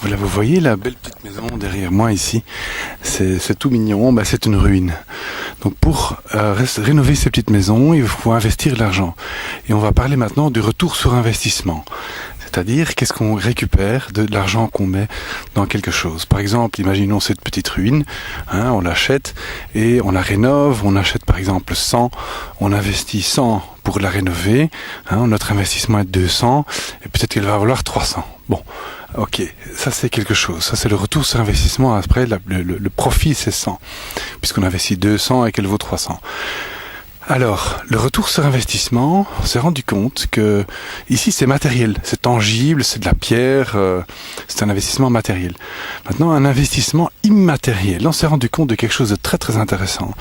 Voilà, vous voyez la belle petite maison derrière moi ici, c'est tout mignon, c'est une ruine. Donc pour rénover ces petites maisons, il faut investir de l'argent. Et on va parler maintenant du retour sur investissement. C'est-à-dire, qu'est-ce qu'on récupère de l'argent qu'on met dans quelque chose. Par exemple, imaginons cette petite ruine, on l'achète et on la rénove, on achète par exemple 100, on investit 100 pour la rénover, notre investissement est de 200 et peut-être qu'elle va valoir 300. Bon, ok, ça c'est quelque chose, ça c'est le retour sur investissement, après le profit c'est 100, puisqu'on investit 200 et qu'elle vaut 300. Alors, le retour sur investissement, on s'est rendu compte que ici c'est matériel, c'est tangible, c'est de la pierre, c'est un investissement matériel. Maintenant, un investissement immatériel, on s'est rendu compte de quelque chose de très très intéressant.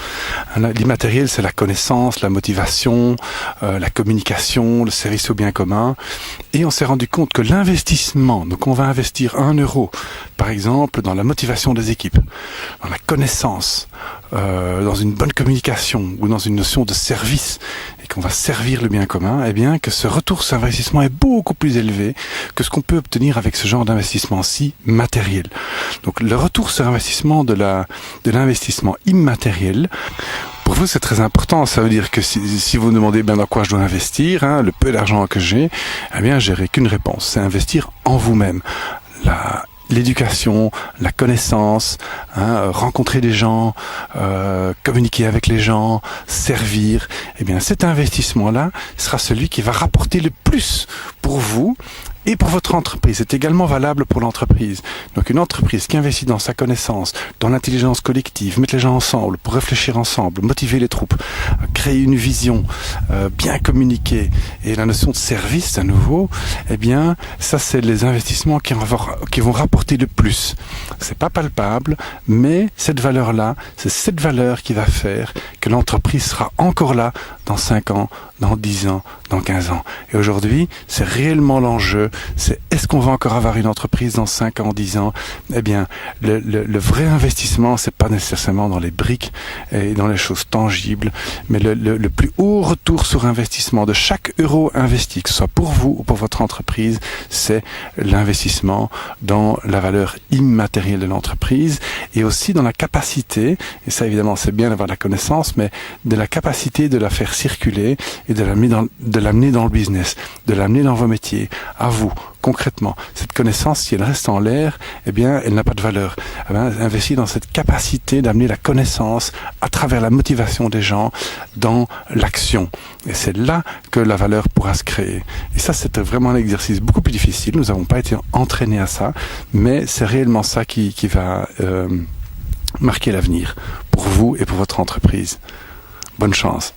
L'immatériel, c'est la connaissance, la motivation, la communication, le service au bien commun. Et on s'est rendu compte que l'investissement, donc on va investir 1 euro, par exemple, dans la motivation des équipes, dans la connaissance, dans une bonne communication ou dans une notion de service et qu'on va servir le bien commun, eh bien que ce retour sur investissement est beaucoup plus élevé que ce qu'on peut obtenir avec ce genre d'investissement-ci matériel. Donc le retour sur investissement de l'investissement immatériel, pour vous c'est très important. Ça veut dire que si vous me demandez dans quoi je dois investir, le peu d'argent que j'ai, eh bien j'aurai qu'une réponse, c'est investir en vous-même. L'éducation, la connaissance, rencontrer des gens, communiquer avec les gens, servir, eh bien cet investissement-là sera celui qui va rapporter le plus pour vous et pour votre entreprise. C'est également valable pour l'entreprise. Donc une entreprise qui investit dans sa connaissance, dans l'intelligence collective, mettre les gens ensemble, pour réfléchir ensemble, motiver les troupes, créer une vision, bien communiquer, et la notion de service à nouveau, eh bien ça c'est les investissements qui vont rapporter le plus. C'est pas palpable, mais cette valeur-là, c'est cette valeur qui va faire que l'entreprise sera encore là dans 5 ans, dans 10 ans, dans 15 ans. Et aujourd'hui, c'est réellement l'enjeu, c'est est-ce qu'on va encore avoir une entreprise dans 5 ans, 10 ans? Eh bien, le vrai investissement, c'est pas nécessairement dans les briques et dans les choses tangibles, mais le plus haut retour sur investissement de chaque euro investi, que ce soit pour vous ou pour votre entreprise, c'est l'investissement dans la valeur immatérielle de l'entreprise et aussi dans la capacité, et ça évidemment c'est bien d'avoir la connaissance, mais de la capacité de la faire circuler et de l'amener dans le business, de l'amener dans vos métiers, à vous, concrètement. Cette connaissance, si elle reste en l'air, eh bien, elle n'a pas de valeur. Investir dans cette capacité d'amener la connaissance à travers la motivation des gens dans l'action. Et c'est là que la valeur pourra se créer. Et ça, c'est vraiment un exercice beaucoup plus difficile. Nous n'avons pas été entraînés à ça, mais c'est réellement ça qui va marquer l'avenir pour vous et pour votre entreprise. Bonne chance.